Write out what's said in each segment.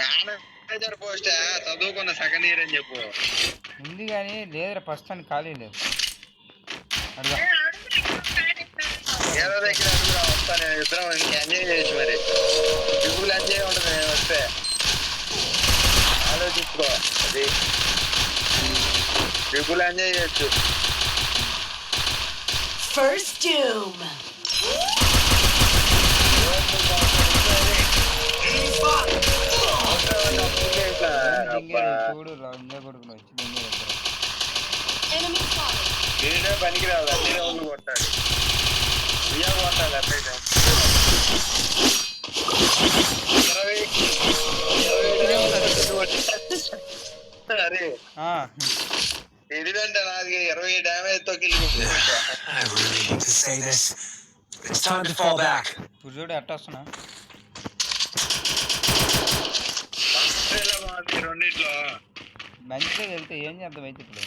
Manager post చదువుకున్న second year అని చెప్పు. ఉంది కానీ లేదురా ఫస్ట్ అని ఖాళీ లేదు. ఏదో దగ్గర అడుగురా వస్తాను. ఇద్దరం ఎంజాయ్ చేయొచ్చు. మరి ట్రిపుల్ ఎంజాయ్ ఉంటుంది నేను వస్తే. ఆలోచించుకో, అది ట్రిపుల్ ఎంజాయ్ చేయొచ్చు. First Doom. చూడు లంజ కొడుకుని వచ్చి దింగే దగ్గర దీనిలో పనికిరాదు. అన్ని రౌండ్లు కొట్టాలి. బియ్యం కొట్టాలి. అట్లయితే 20 అరే ఎదిగంటే నాది 20 డ్యామేజ్ తో ఇప్పుడు చూడు ఎట్ట వస్తున్నా రెండిట్లో మంచిగా వెళ్తే ఏం చేద్దాం అయితే ఇప్పుడు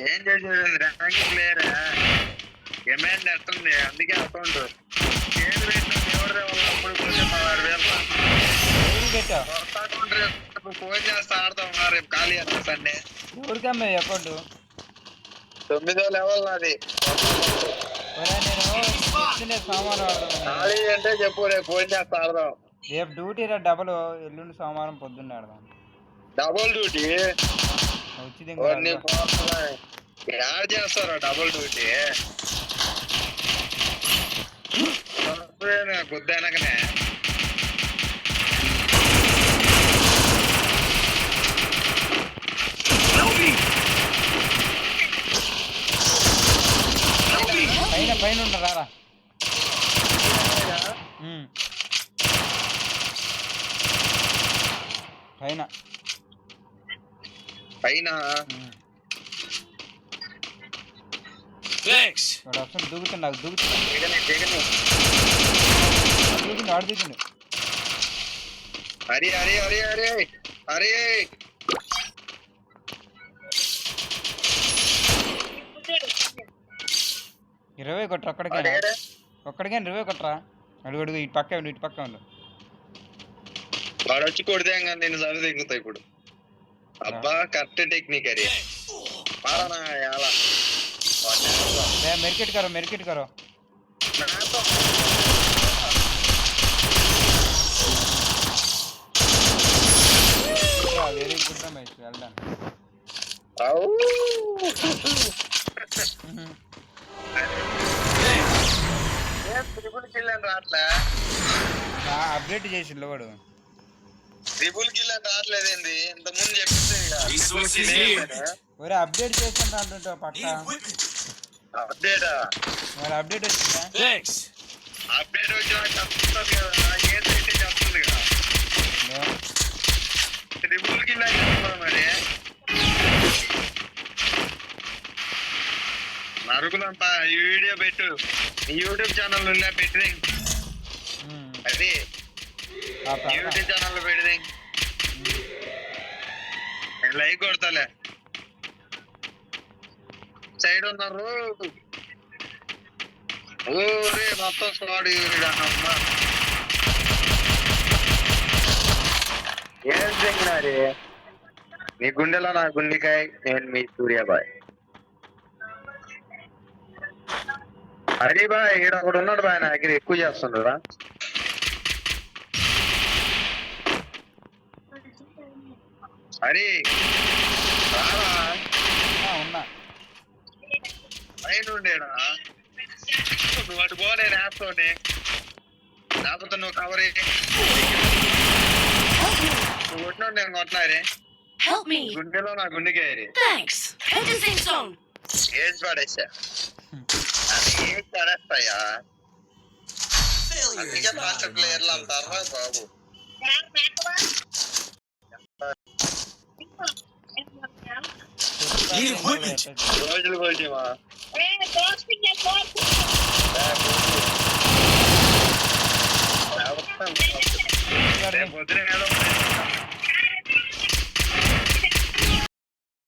ఏం చేసేది ర్యాంక్ ప్లేయర్ డిమాండ్ ఎట్టుంది. అందుకే అకౌంట్ ఏడు పెట్టిన ఎవరిదే ఉన్నప్పుడు కొంచెం 6000 పెట్టా ఫోన్ చేస్తా ఆడతాం. రేపు ఖాళీ అన్నా సండే. ఎవరికమ్మా అకౌంట్ 9వ లెవెల్ నాది. నేను సోమవారం ఖాళీ అంటే చెప్పు, రేపు ఫోన్ చేస్తా ఆడదాం. రేపు డ్యూటీ రా డబల్. ఎల్లుండి సోమవారం పొద్దున్నే ఆడదాం. డబుల్ డ్యూటీ వచ్చి యాడ్ చేస్తారా? డబుల్ డ్యూటీ పొద్దునకనే పైన పైన ఉండరా పైన పైన అసలు దూకుతుంది. నాకు దూకుతుంది ఆడు దూకిండు. అరే అరే అరే అరే అరే 20 కొట్టరు ఒక్కడికే 20 కొట్టరా. అడుగు ఇటు పక్క ఉండు, ఇటు పక్క ఉండు. వాడు వచ్చి కొడితే నేను సరి దిగుతా ఇప్పుడు. అబ్బా కరెక్ట్ టెక్నిక్ అది. మెరికెట్ కరో very good match. Well done. Update చేసిండు వాడు. ట్రిపుల్ కిల్ అని రావట్లేదేంది? ఇంత ముందు చెప్తే ఒరే అప్డేట్ చేసిండ్రా అంటుంటావు పక్క. అప్డేటా? మరి అప్డేట్ వచ్చిందా? అప్డేట్ వచ్చి చెప్తుంది కదా. ఏంటంటే చెప్తుంది కదా. ట్రిపుల్ కిల్ అని చెప్తున్నా. మరి నరుకులంతా ఈ వీడియో పెట్టు. యూట్యూబ్ ఛానల్ ఉన్నా పెట్టి అది యూట్యూబ్ ఛానల్ పెడితే లైక్ కొడతాలే. సైడ్ ఉన్నారు ఊరే మొత్తం స్క్వాడ్. ఏం చెంగినారే నీ గుండెలో నా గుండెకాయ. నేను మీ సూర్యాబాయ్. హరి బాయ్ ఈడ ఒకడు ఉన్నాడు బాయ్. నా దగ్గర ఎక్కువ చేస్తుండ్రా. హరి ఉన్నా పైన ఉండేడా? నువ్వు అటు పో, నేను వేస్తావుని. లేకపోతే నువ్వు కవర్ నువ్వు కొట్టినా నేను కొట్టినారే. గుండెలో నా గుండెకాయ ఏజ్ పడేసా. ఏజ్ పడేస్తాయా? అందుకే ఫాస్ట్ ప్లేయర్లు అంటారా బాబు. రోజులు కోసమా పొద్దున